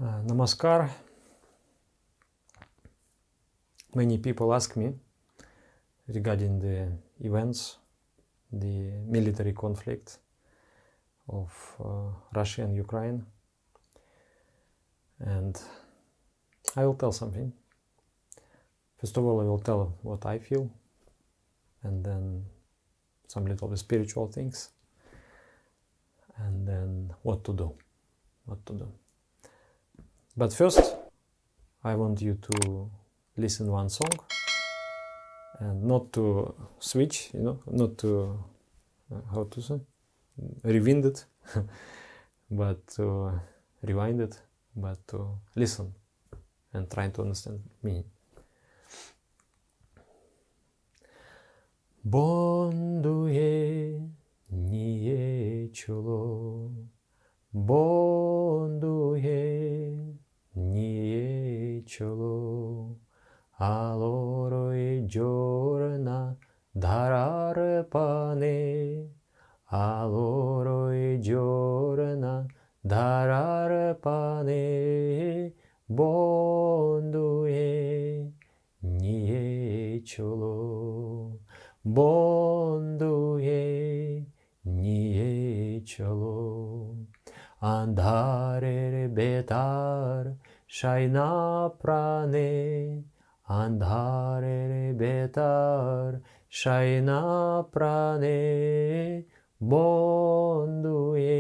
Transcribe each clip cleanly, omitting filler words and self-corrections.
Namaskar. Many people ask me regarding the events, the military conflict of Russia and Ukraine. And I will tell something. First of all, I will tell what I feel, and then some little spiritual things, and then what to do. But first, I want you to listen one song, and not to switch, not to, how to say, rewind it, but to rewind it, but to listen and try to understand meaning. Bonduje niye cholo, bonduje niye cholo, aloro e giorna darar pane, aloro e giorna darar pane, bonduje niye cholo, bonduje niye cholo, andare betar shaina prane, andare betar shaina prane, bonduje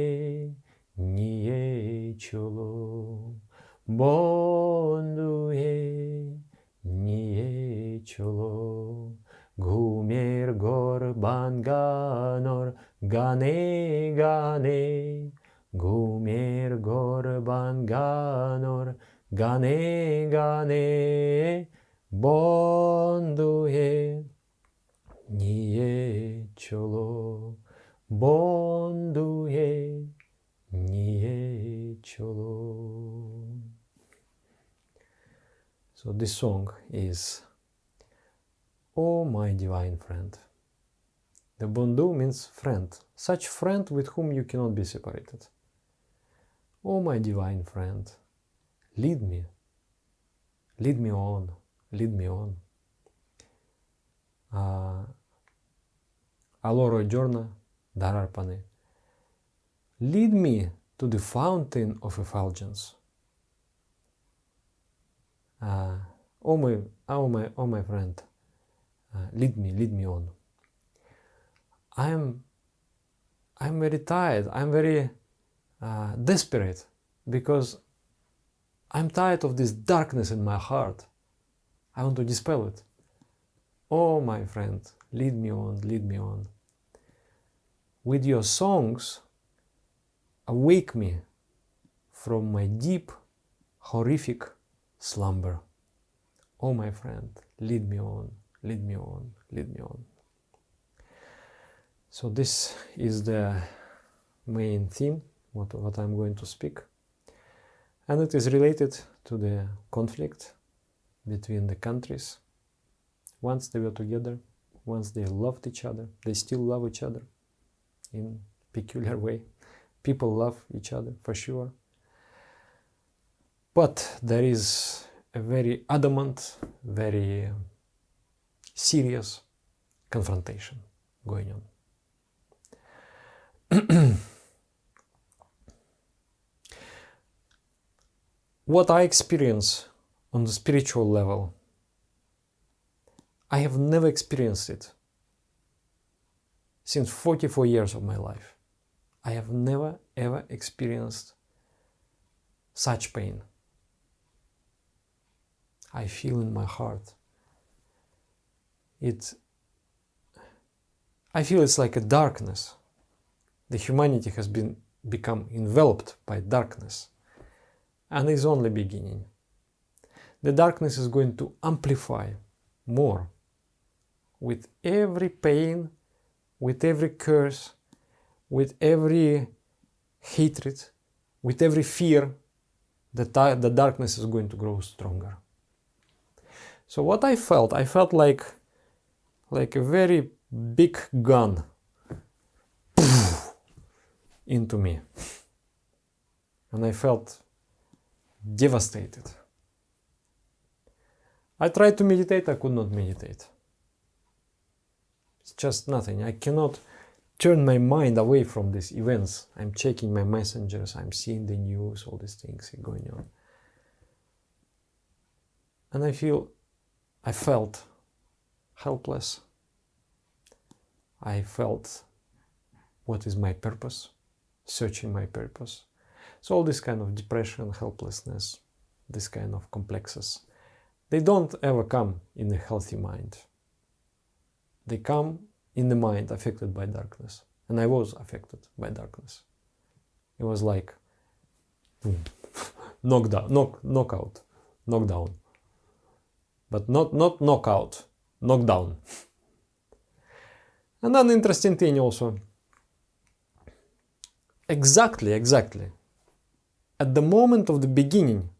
niye cholo, bonduje niye cholo, gumir gorban ganor gane gane, gumir gorban ganor gane gane, bonduje niye cholo, bonduje niye cholo. So this song is "Oh my divine friend." The Bandhu means friend, such friend with whom you cannot be separated. Oh my divine friend, lead me on, lead me on. Allora giorno darar pane. Lead me to the fountain of effulgence. Oh my friend, lead me on. I'm very tired. I'm very desperate because I'm tired of this darkness in my heart. I want to dispel it. Oh my friend, lead me on, lead me on. With your songs, awake me from my deep, horrific slumber. Oh my friend, lead me on, lead me on, lead me on. So this is the main theme, what I'm going to speak. And it is related to the conflict between the countries. Once they were together, once they loved each other, they still love each other in peculiar way. People love each other for sure. But there is a very adamant, very serious confrontation going on. What I experience on the spiritual level, I have never experienced it since 44 years of my life. I have never ever experienced such pain. I feel in my heart. I feel it's like a darkness. The humanity has become enveloped by darkness, and is only beginning. The darkness is going to amplify more with every pain, with every curse, with every hatred, with every fear. The darkness is going to grow stronger. So what I felt like a very big gun into me. And I felt devastated. I tried to meditate, I could not meditate. It's just nothing. I cannot turn my mind away from these events. I'm checking my messengers, I'm seeing the news, all these things are going on. And I felt helpless. I felt, what is my purpose? Searching my purpose. So all this kind of depression, helplessness, this kind of complexes, they don't ever come in a healthy mind. They come in the mind affected by darkness. And I was affected by darkness. It was like knockout, knockdown. But not knockout, knockdown. And then interesting thing also, exactly, at the moment of the beginning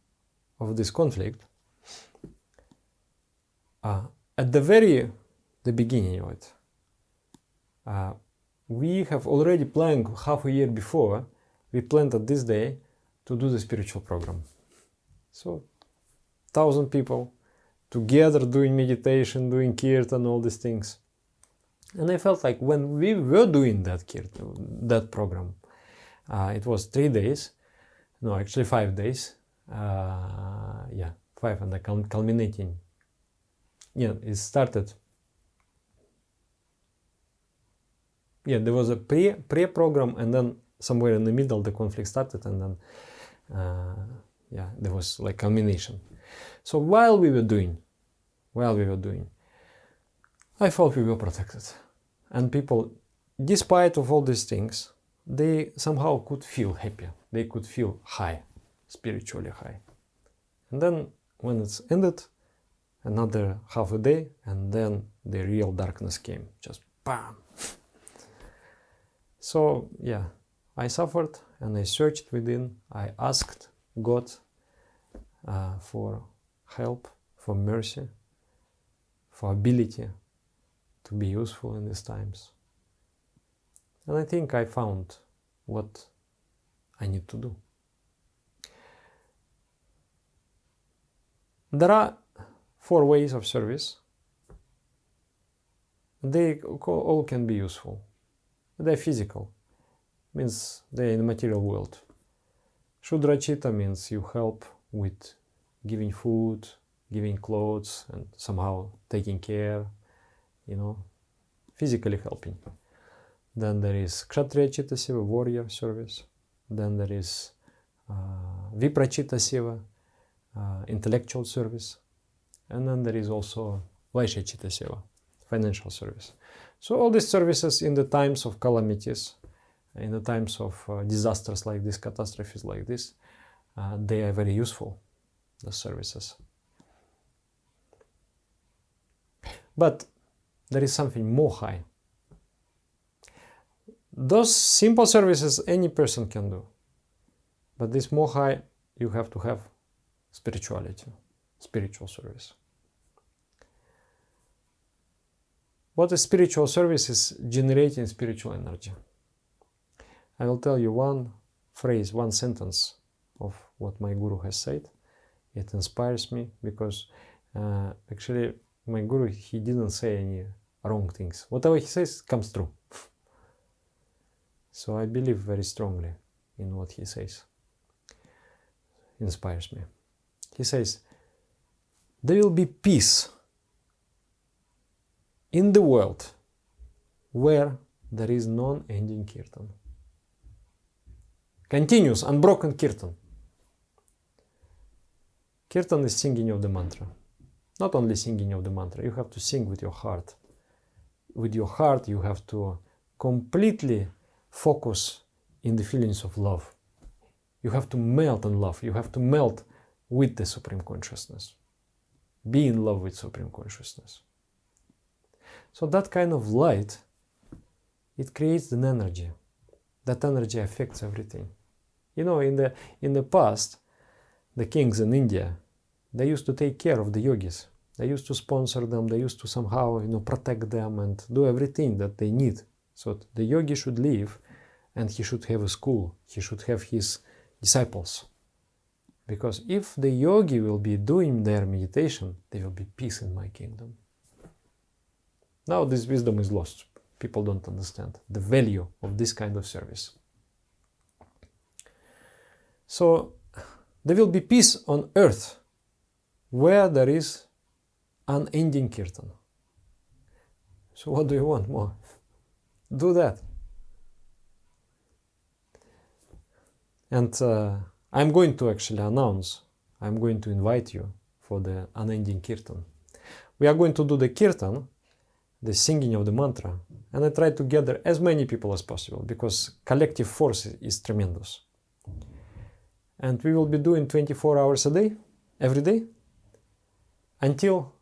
of this conflict, at the beginning of it, we have already planned half a year before, we planned at this day to do the spiritual program. So, 1,000 people together doing meditation, doing Kiirtan, all these things. And I felt like when we were doing that Kiirtan, that program, it was 3 days, no, actually 5 days, 5 and culminating. Yeah, it started. Yeah, there was a pre-program, and then somewhere in the middle the conflict started, and then there was like culmination. So while we were doing, I felt we were protected, and people, despite of all these things, they somehow could feel happy. They could feel high, spiritually high. And then when it's ended, another half a day, and then the real darkness came, just bam. So yeah, I suffered and I searched within. I asked God for help, for mercy, for ability to be useful in these times. And I think I found what I need to do. There are 4 ways of service. They all can be useful. They're physical, means they're in the material world. Shudrachita means you help with giving food, giving clothes, and somehow taking care, physically helping. Then there is Kshatriya Seva, warrior service. Then there is Viprachita Seva, intellectual service. And then there is also Vaishya Seva, financial service. So all these services in the times of calamities, in the times of disasters like this, catastrophes like this, they are very useful, the services. But there is something more high. Those simple services any person can do. But this more high, you have to have spirituality, spiritual service. What is spiritual service is generating spiritual energy. I will tell you one phrase, one sentence of what my guru has said. It inspires me because actually my guru, he didn't say any wrong things. Whatever he says comes true. So I believe very strongly in what he says. Inspires me. He says, there will be peace in the world where there is non-ending Kiirtan. Continuous, unbroken Kiirtan. Kiirtan is singing of the mantra. Not only singing of the mantra, you have to sing with your heart. With your heart, you have to completely focus in the feelings of love. You have to melt in love. You have to melt with the Supreme Consciousness. Be in love with Supreme Consciousness. So that kind of light, it creates an energy. That energy affects everything. In the past, the kings in India, they used to take care of the yogis. They used to sponsor them. They used to somehow, protect them and do everything that they need. So the yogi should live and he should have a school. He should have his disciples. Because if the yogi will be doing their meditation, there will be peace in my kingdom. Now this wisdom is lost. People don't understand the value of this kind of service. So there will be peace on earth where there is unending Kiirtan. So what do you want more? Do that. And I'm going to actually announce, I'm going to invite you for the unending Kiirtan. We are going to do the Kiirtan, the singing of the mantra, and I try to gather as many people as possible because collective force is tremendous. And we will be doing 24 hours a day, every day, until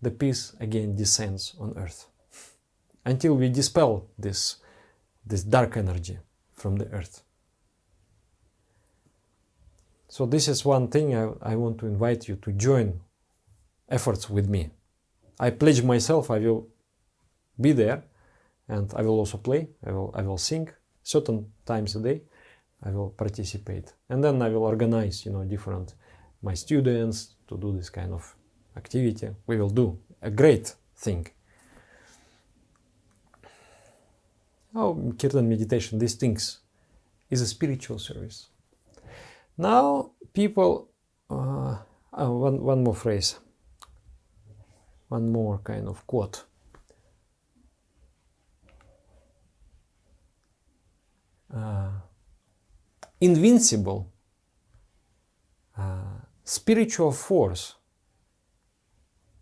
the peace again descends on earth. Until we dispel this dark energy from the earth. So this is one thing I want to invite you to join efforts with me. I pledge myself, I will be there, and I will also play, I will sing certain times a day, I will participate. And then I will organize, different, my students to do this kind of activity. We will do a great thing. Kiirtan meditation, these things, is a spiritual service. Now people, one more phrase, one more kind of quote. Invincible spiritual force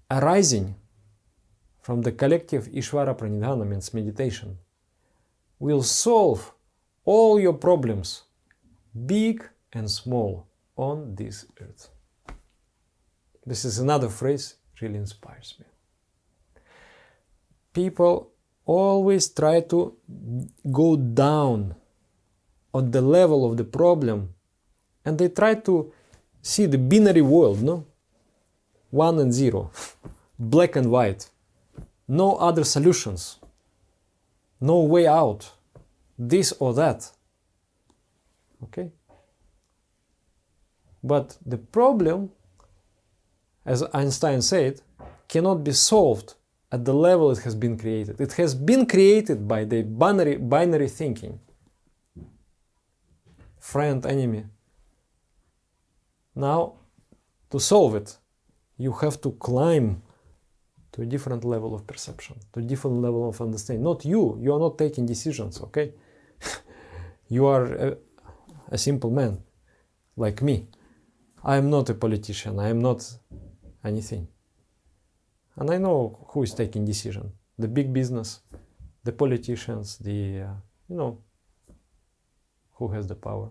arising from the collective Ishvara Pranidhana, means meditation, will solve all your problems, big and small, on this earth. This is another phrase really inspires me. People always try to go down on the level of the problem, and they try to see the binary world, no? 1 and 0, black and white, no other solutions, no way out, this or that. Okay? But the problem, as Einstein said, cannot be solved at the level it has been created. It has been created by the binary thinking. Friend, enemy. Now, to solve it, you have to climb to a different level of perception, to a different level of understanding. Not you are not taking decisions, okay? You are a simple man, like me. I am not a politician, I am not anything. And I know who is taking decision. The big business, the politicians, who has the power.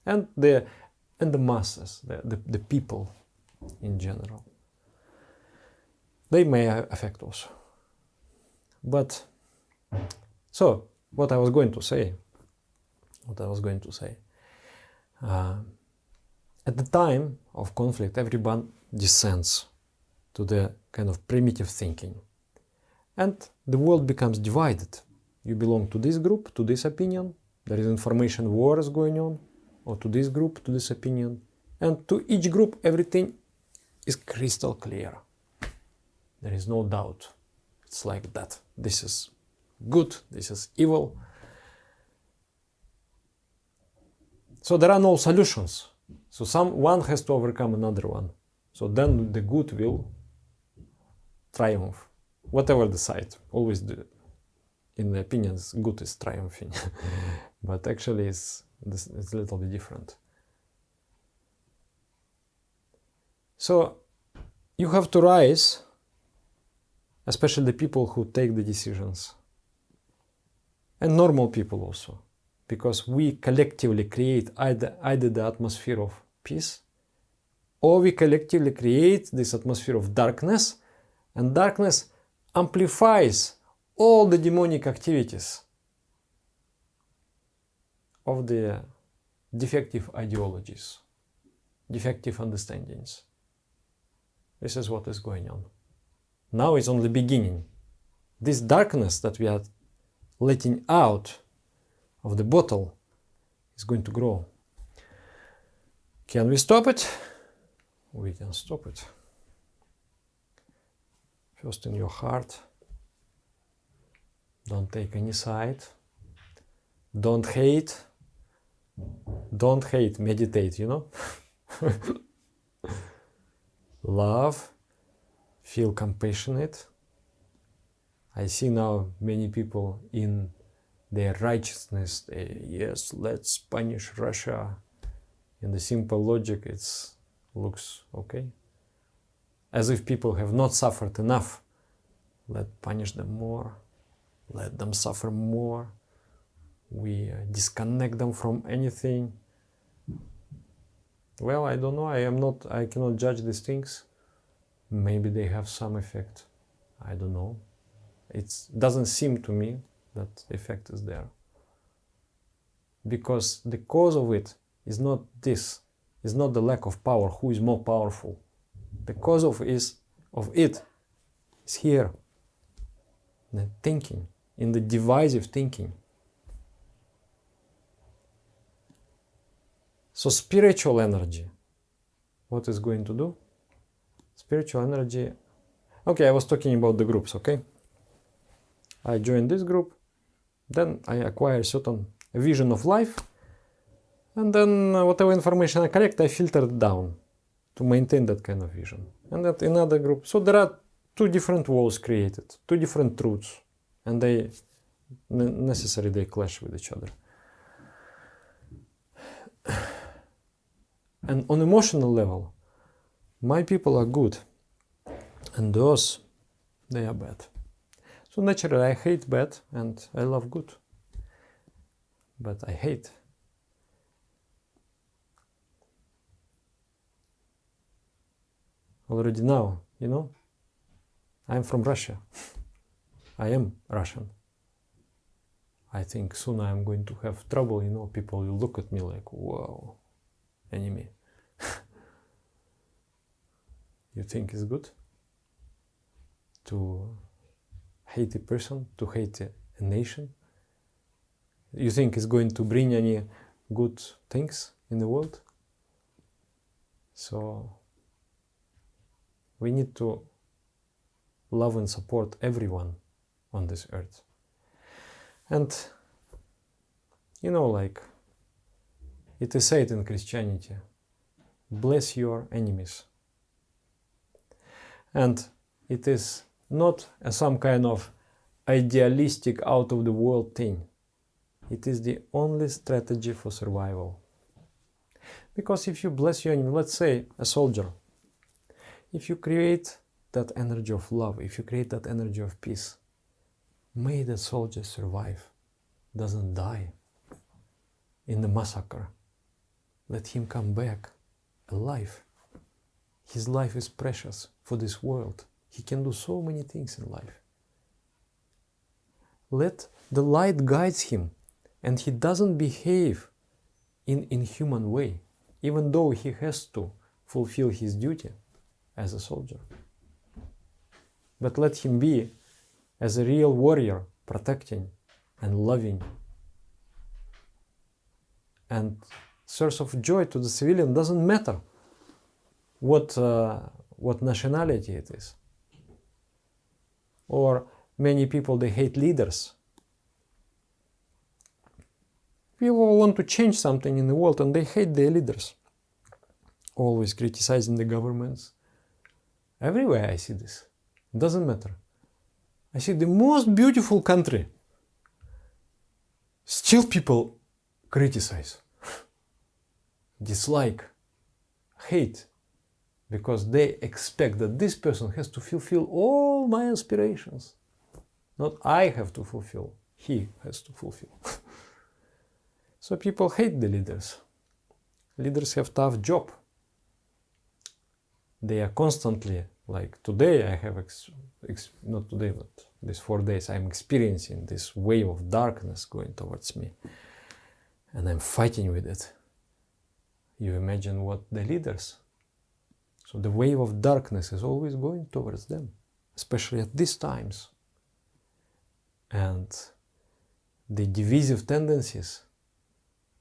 And the masses, the people in general. They may affect also. But, so, what I was going to say, at the time of conflict, everyone descends to the kind of primitive thinking. And the world becomes divided. You belong to this group, to this opinion. There is information wars going on. Or to this group, to this opinion. And to each group, everything is crystal clear. There is no doubt. It's like that. This is good, this is evil. So there are no solutions. So one has to overcome another one. So then the good will triumph. Whatever the side, always in the opinions, good is triumphing. But actually it's a little bit different. So you have to rise, especially the people who take the decisions, and normal people also, because we collectively create either the atmosphere of peace, or we collectively create this atmosphere of darkness, and darkness amplifies all the demonic activities of the defective ideologies, defective understandings. This is what is going on. Now it's only beginning. This darkness that we are letting out of the bottle is going to grow. Can we stop it? We can stop it. First in your heart. Don't take any side. Don't hate. Don't hate, meditate, you know? Love. Feel compassionate. I see now many people in their righteousness, yes, let's punish Russia. In the simple logic, it looks okay. As if people have not suffered enough. Let's punish them more. Let them suffer more. We disconnect them from anything. Well, I don't know. I cannot judge these things. Maybe they have some effect. I don't know. It doesn't seem to me that effect is there. Because the cause of it is not this. It's not the lack of power. Who is more powerful? The cause of it is here. The thinking, in the divisive thinking. So spiritual energy, what is going to do? Spiritual energy, okay, I was talking about the groups, okay? I joined this group, then I acquire certain vision of life, and then whatever information I collect, I filter it down to maintain that kind of vision. And that in other group, so there are two different worlds created, two different truths, and they clash with each other. And on emotional level, my people are good, and those, they are bad. So naturally I hate bad and I love good. But I hate. Already now, you know, I'm from Russia. I am Russian. I think soon I'm going to have trouble, you know, people will look at me like, wow, enemy. You think it's good to hate a person, to hate a nation? You think it's going to bring any good things in the world? So we need to love and support everyone on this earth. And you know, like it is said in Christianity, bless your enemies. And it is not some kind of idealistic out of the world thing. It is the only strategy for survival. Because if you bless your enemy, let's say a soldier, if you create that energy of love, if you create that energy of peace, may the soldier survive, doesn't die in the massacre. Let him come back alive. His life is precious for this world. He can do so many things in life. Let the light guide him, and he doesn't behave in inhuman way, even though he has to fulfill his duty as a soldier. But let him be as a real warrior, protecting and loving and source of joy to the civilian. Doesn't matter what nationality it is. Or many people, they hate leaders. People want to change something in the world and they hate their leaders. Always criticizing the governments. Everywhere I see this. It doesn't matter. I see the most beautiful country. Still people criticize, dislike, hate. Because they expect that this person has to fulfill all my aspirations. Not I have to fulfill, he has to fulfill. So people hate the leaders. Leaders have tough job. They are constantly, like today I have, not today, but these 4 days, I'm experiencing this wave of darkness going towards me. And I'm fighting with it. You imagine what the leaders. So the wave of darkness is always going towards them, especially at these times. And the divisive tendencies,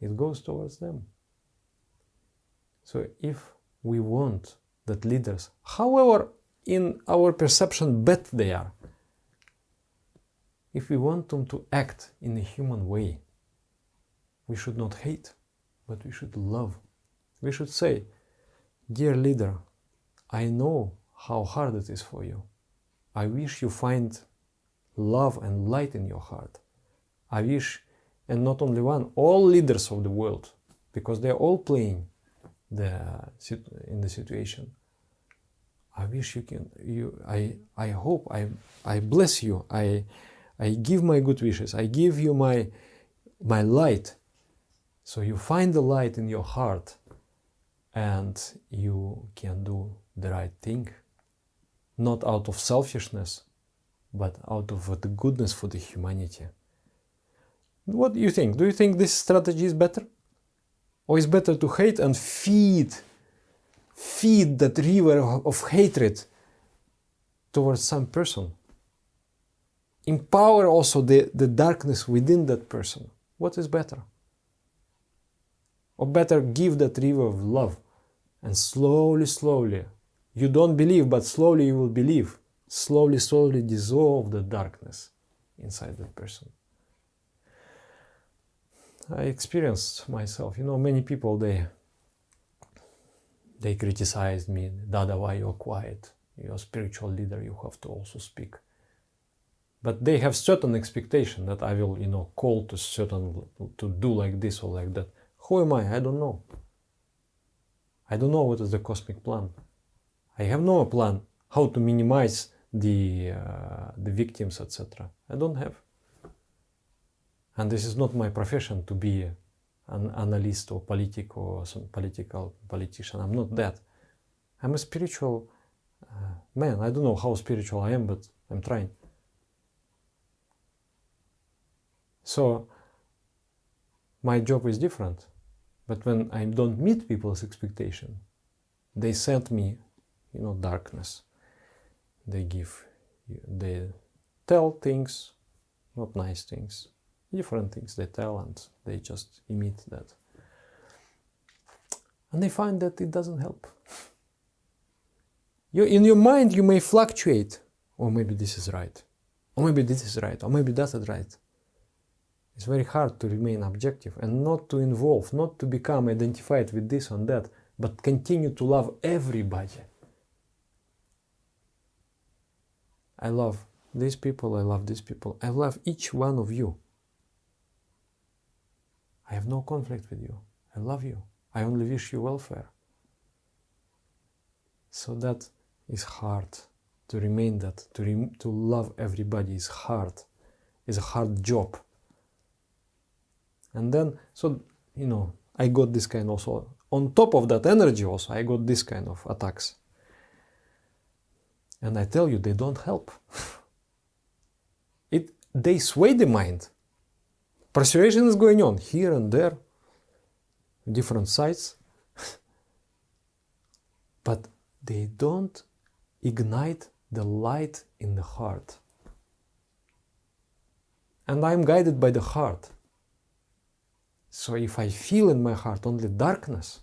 it goes towards them. So if we want that leaders, however in our perception bad they are, if we want them to act in a human way, we should not hate, but we should love. We should say, dear leader, I know how hard it is for you. I wish you find love and light in your heart. I wish, and not only one, all leaders of the world, because they're all playing in the situation. I wish you can, I hope, I bless you, I give my good wishes, I give you my light, so you find the light in your heart and you can do the right thing, not out of selfishness, but out of the goodness for the humanity. What do you think? Do you think this strategy is better? Or is better to hate and feed that river of hatred towards some person? Empower also the darkness within that person. What is better? Or better give that river of love and slowly, you don't believe, but slowly you will believe, slowly dissolve the darkness inside that person. I experienced myself, many people, they criticized me, Dada, why you're quiet? You're a spiritual leader, you have to also speak. But they have certain expectation that I will, call to do like this or like that. Who am I? I don't know. I don't know what is the cosmic plan. I have no plan how to minimize the victims, etc. I don't have. And this is not my profession to be an analyst or politic or some politician. I'm not that. I'm a spiritual man. I don't know how spiritual I am, but I'm trying. So my job is different. But when I don't meet people's expectation, they send me, darkness. They tell things, not nice things, different things they tell, and they just emit that. And they find that it doesn't help. In your mind, you may fluctuate. Or maybe this is right. Or maybe this is right. Or maybe that is right. It's very hard to remain objective and not to involve, not to become identified with this and that, but continue to love everybody. I love these people, I love these people, I love each one of you. I have no conflict with you. I love you. I only wish you welfare. So that is hard to remain that, to love everybody is hard. It's a hard job. And then, I got this kind also, on top of that energy also, I got this kind of attacks. And I tell you, they don't help. They sway the mind. Persuasion is going on here and there, different sides. But they don't ignite the light in the heart. And I'm guided by the heart. So if I feel in my heart only darkness,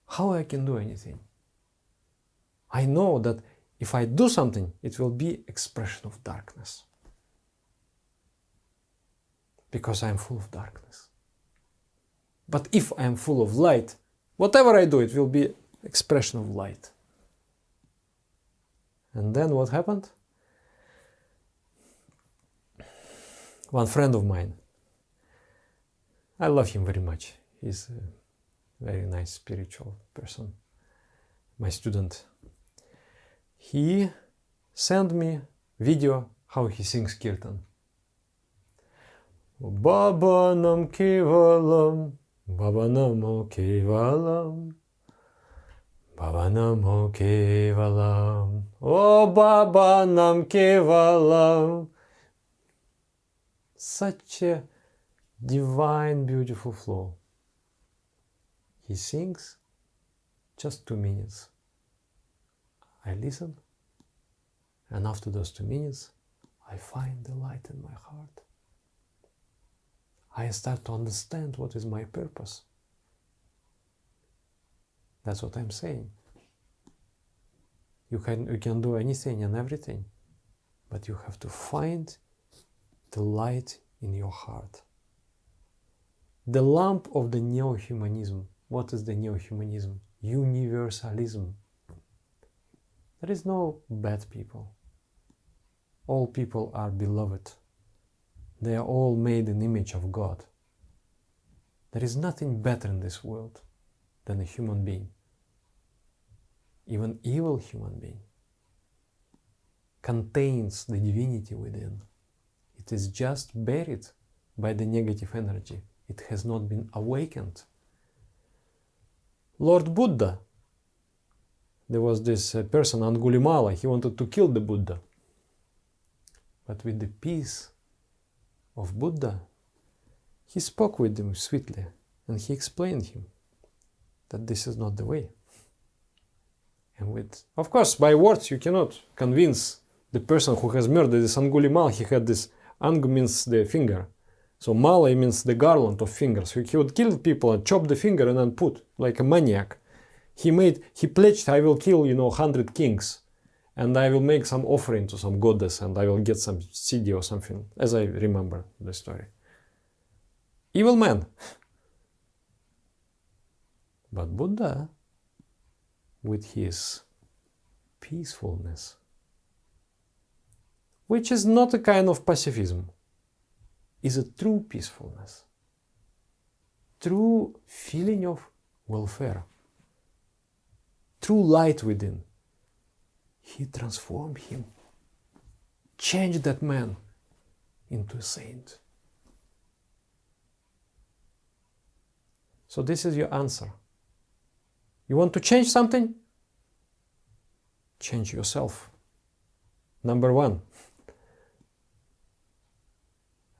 how I can do anything? I know that if I do something, it will be expression of darkness. Because I'm full of darkness. But if I'm full of light, whatever I do, it will be expression of light. And then what happened? One friend of mine, I love him very much. He's a very nice spiritual person. My student. He sent me video how he sings Kiirtan. Baba nam kevalam, Baba namo kevalam, Baba namo kevalam, oh Baba nam kevalam. Such a divine, beautiful flow. He sings just 2 minutes. I listen, and after those 2 minutes, I find the light in my heart. I start to understand what is my purpose. That's what I'm saying. You can do anything and everything, but you have to find the light in your heart. The lamp of the Neo-Humanism. What is the Neo-Humanism? Universalism. There is no bad people. All people are beloved. They are all made in the image of God. There is nothing better in this world than a human being. Even evil human being contains the divinity within. It is just buried by the negative energy. It has not been awakened. Lord Buddha, there was this person, Angulimala, he wanted to kill the Buddha. But with the peace of Buddha, he spoke with him sweetly and he explained him that this is not the way. And of course, by words you cannot convince the person who has murdered this Angulimal. He had this, Angu means the finger. So Mala means the garland of fingers. He would kill people and chop the finger and then put, like a maniac. He pledged, I will kill, 100 kings. And I will make some offering to some goddess and I will get some CD or something, as I remember the story. Evil man. But Buddha, with his peacefulness, which is not a kind of pacifism, is a true peacefulness, true feeling of welfare, true light within. He transformed him, changed that man into a saint. So this is your answer. You want to change something? Change yourself. Number one,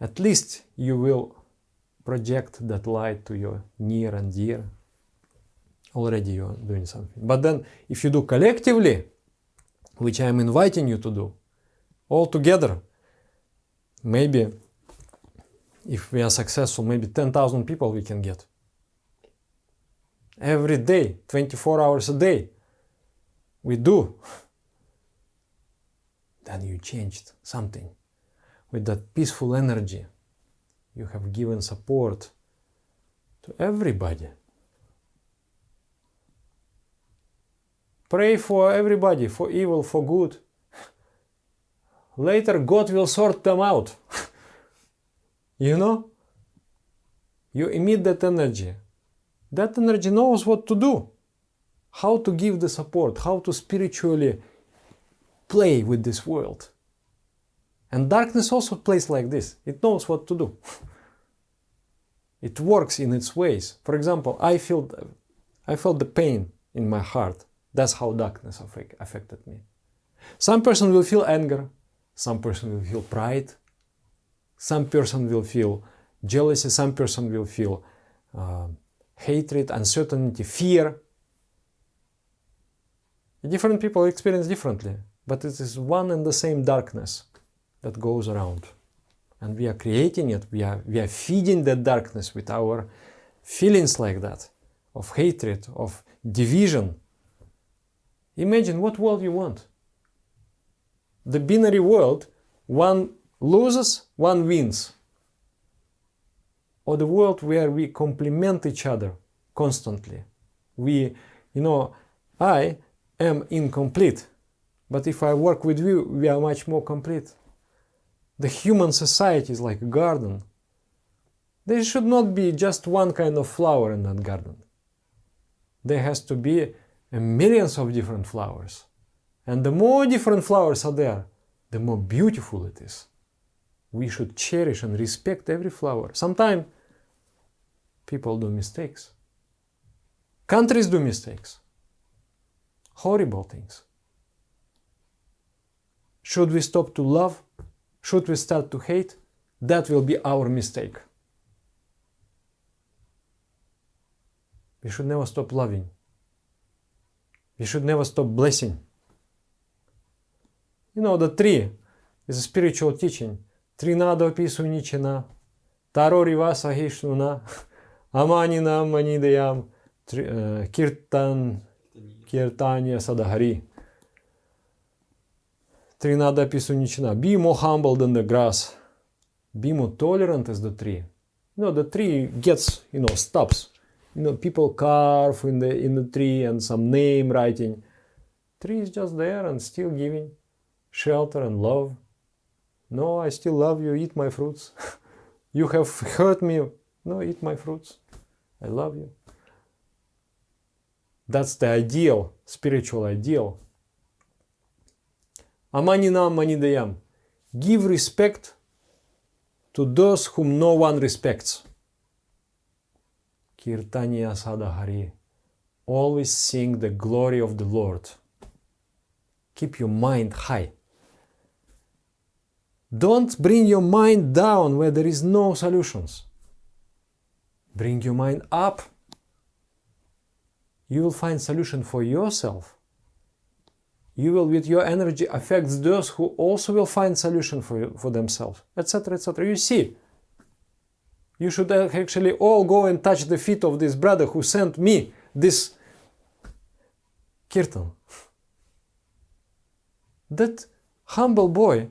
at least you will project that light to your near and dear. Already you are doing something. But then if you do collectively, which I am inviting you to do, all together, maybe if we are successful, maybe 10,000 people we can get. Every day, 24 hours a day, we do. Then you changed something. With that peaceful energy, you have given support to everybody. Pray for everybody, for evil, for good. Later, God will sort them out. You emit that energy. That energy knows what to do, how to give the support, how to spiritually play with this world. And darkness also plays like this. It knows what to do. It works in its ways. For example, I felt the pain in my heart. That's how darkness affected me. Some person will feel anger. Some person will feel pride. Some person will feel jealousy. Some person will feel hatred, uncertainty, fear. Different people experience differently, but it is one and the same darkness that goes around. And we are creating it, we are feeding that darkness with our feelings like that, of hatred, of division. Imagine what world you want. The binary world, one loses, one wins. Or the world where we complement each other constantly. I am incomplete, but if I work with you, we are much more complete. The human society is like a garden. There should not be just one kind of flower in that garden. There has to be millions of different flowers. And the more different flowers are there, the more beautiful it is. We should cherish and respect every flower. Sometimes people do mistakes. Countries do mistakes. Horrible things. Should we stop to love? Should we start to hate? That will be our mistake. We should never stop loving. We should never stop blessing. The tree is a spiritual teaching. Trinado pisunicina, tarori vasa hishnuna, amanina manidayam, Kiirtan, Kiirtanya Sadhari. Trinada Pisunichina. Be more humble than the grass. Be more tolerant as the tree. The tree gets, stops. People carve in the tree and some name writing. Tree is just there and still giving shelter and love. No, I still love you. Eat my fruits. You have hurt me. No, eat my fruits. I love you. That's the ideal, spiritual ideal. Amaninam manidayam. Give respect to those whom no one respects. Kirtaniya Sadhari. Always sing the glory of the Lord. Keep your mind high. Don't bring your mind down where there is no solutions. Bring your mind up. You will find solution for yourself. You will, with your energy, affect those who also will find solution for themselves, etc., etc. You see, you should actually all go and touch the feet of this brother who sent me this Kiirtan. That humble boy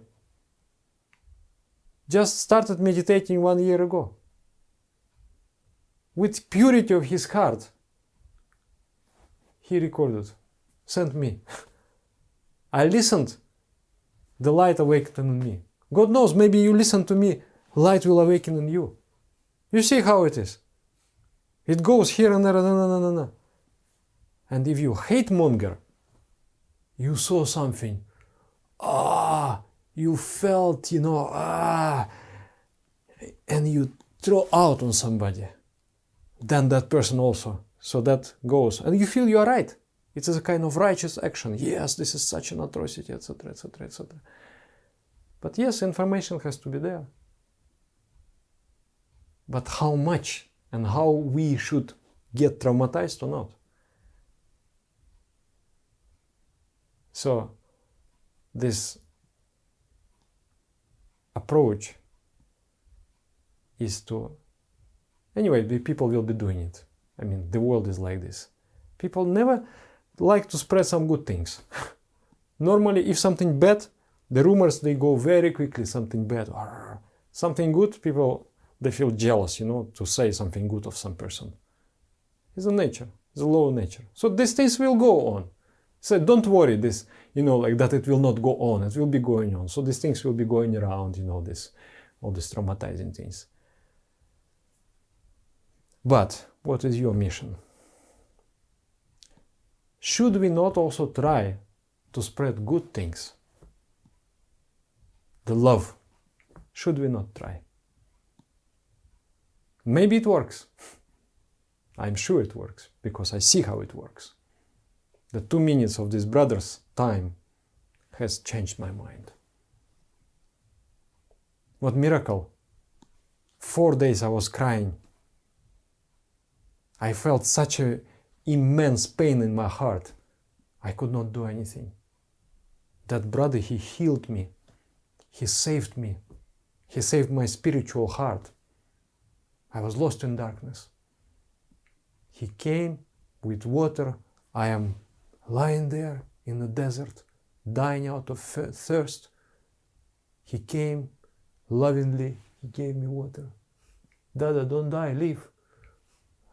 just started meditating 1 year ago. With purity of his heart, he recorded, sent me. I listened, the light awakened in me. God knows, maybe you listen to me, light will awaken in you. You see how it is. It goes here and there, no. And if you hate monger, you saw something, you felt, and you throw out on somebody, then that person also. So that goes. And you feel you are right. It is a kind of righteous action. Yes, this is such an atrocity, etc., etc., etc. But yes, information has to be there. But how much and how we should get traumatized or not? So, this approach is to... Anyway, the people will be doing it. I mean, the world is like this. People never like to spread some good things. Normally, if something bad, the rumors, they go very quickly, something bad. Something good, people, they feel jealous, to say something good of some person. It's a nature, it's a law of nature. So these things will go on. So don't worry, this, like that it will not go on, it will be going on. So these things will be going around, all these traumatizing things. But what is your mission? Should we not also try to spread good things? The love. Should we not try? Maybe it works. I'm sure it works, because I see how it works. The 2 minutes of this brother's time has changed my mind. What miracle! 4 days I was crying. I felt such an immense pain in my heart. I could not do anything. That brother, he healed me. He saved me. He saved my spiritual heart. I was lost in darkness. He came with water. I am lying there in the desert, dying out of thirst. He came lovingly. He gave me water. Dada, don't die, live.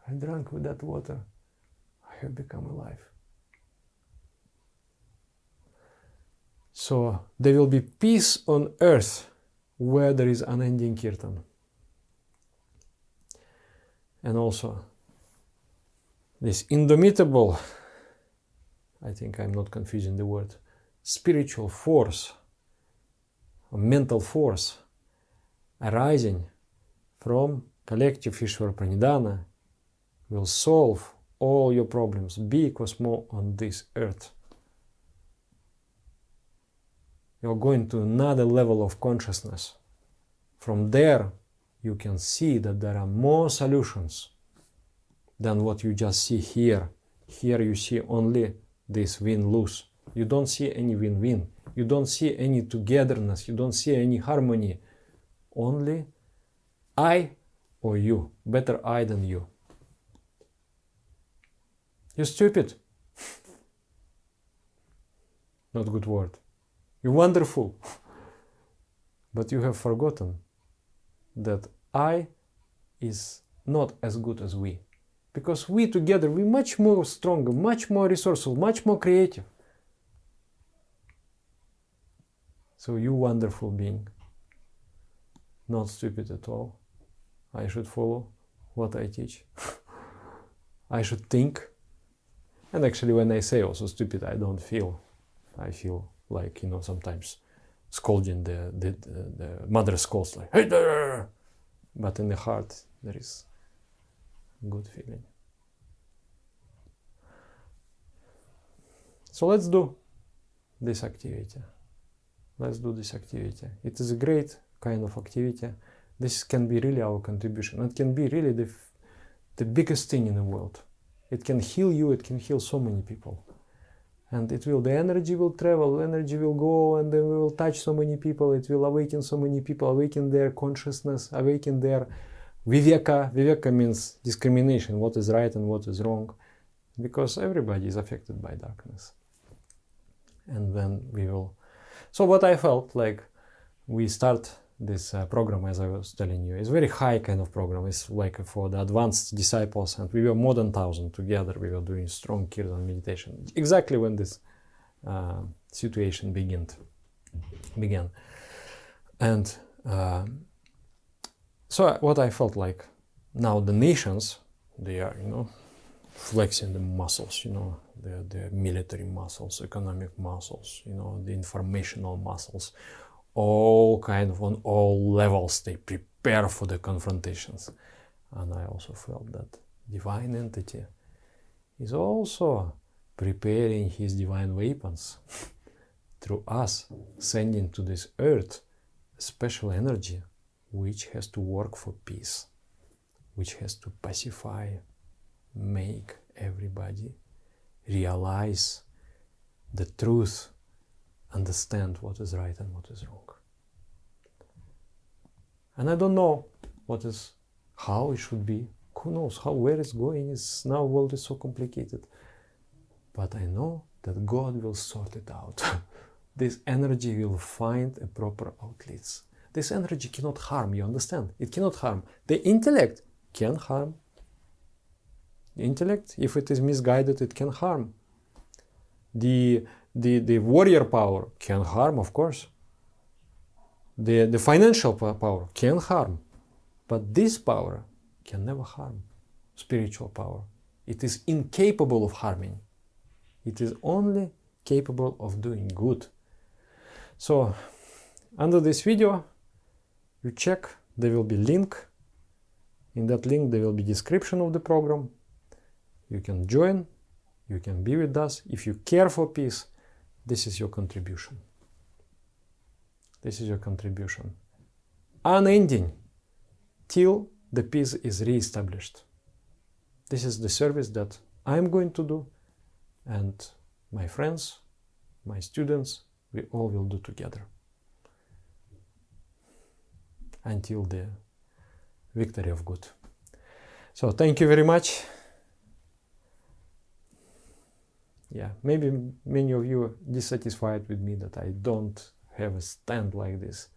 I drank with that water. I have become alive. So there will be peace on earth where there is unending Kiirtan. And also this indomitable, I think I'm not confusing the word, spiritual force, or mental force arising from collective Ishvara Pranidhana will solve all your problems, big or small, on this earth. You're going to another level of consciousness. From there, you can see that there are more solutions than what you just see here. Here you see only this win-lose. You don't see any win-win. You don't see any togetherness. You don't see any harmony. Only I or you. Better I than you. You're stupid. Not good word. You're wonderful. But you have forgotten that I is not as good as we. Because we together, we're much more stronger, much more resourceful, much more creative. So you wonderful being, not stupid at all. I should follow what I teach. I should think. And actually when I say also stupid, I don't feel. I feel like, sometimes scolding the mother scolds like, hey there! But in the heart, there is good feeling. So let's do this activity. Let's do this activity. It is a great kind of activity. This can be really our contribution. It can be really the biggest thing in the world. It can heal you, it can heal so many people. And the energy will travel, energy will go, and then we will touch so many people. It will awaken so many people, awaken their consciousness, awaken their viveka. Viveka means discrimination, what is right and what is wrong. Because everybody is affected by darkness. And then we will... So what I felt like, we start this program, as I was telling you, is very high kind of program. It's like for the advanced disciples, and we were more than 1,000 together. We were doing strong Kiirtan meditation exactly when this situation began. And so what I felt like, now the nations, they are, flexing the muscles, the military muscles, economic muscles, the informational muscles, all kind of on all levels, they prepare for the confrontations. And I also felt that divine entity is also preparing his divine weapons through us, sending to this earth a special energy which has to work for peace, which has to pacify, make everybody realize the truth, understand what is right and what is wrong. And I don't know how it should be. Who knows where it's going? Now world is so complicated. But I know that God will sort it out. This energy will find a proper outlets. This energy cannot harm, you understand? It cannot harm. The intellect can harm. The intellect, if it is misguided, it can harm. The warrior power can harm, of course. The financial power can harm. But this power can never harm. Spiritual power. It is incapable of harming. It is only capable of doing good. So, under this video, you check, there will be link. In that link, there will be description of the program. You can join, you can be with us. If you care for peace, this is your contribution. This is your contribution. Unending, till the peace is re-established. This is the service that I'm going to do, and my friends, my students, we all will do together. Until the victory of good. So thank you very much. Yeah, maybe many of you are dissatisfied with me that I don't have a stand like this.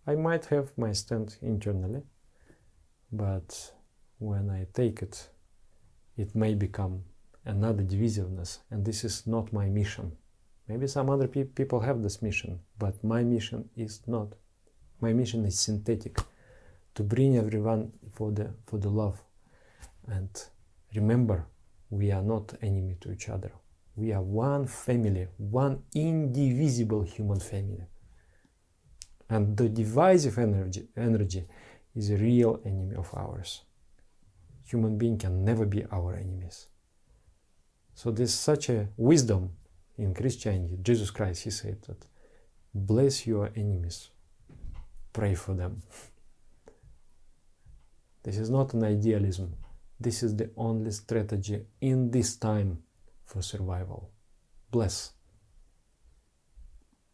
I might have my stand internally, but when I take it, it may become another divisiveness, and this is not my mission. Maybe some other people have this mission, but my mission is not. My mission is synthetic, to bring everyone for the love. And remember, we are not enemy to each other. We are one family, one indivisible human family. And the divisive energy is a real enemy of ours. Human being can never be our enemies. So there's such a wisdom in Christianity. Jesus Christ, he said that, bless your enemies, pray for them. This is not an idealism. This is the only strategy in this time for survival. Bless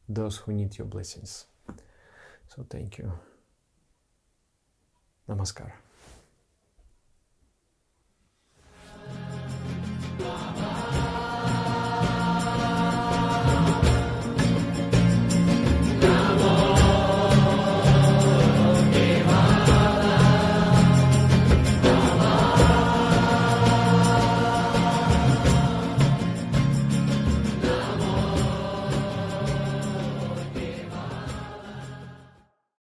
those who need your blessings. So thank you. Namaskar.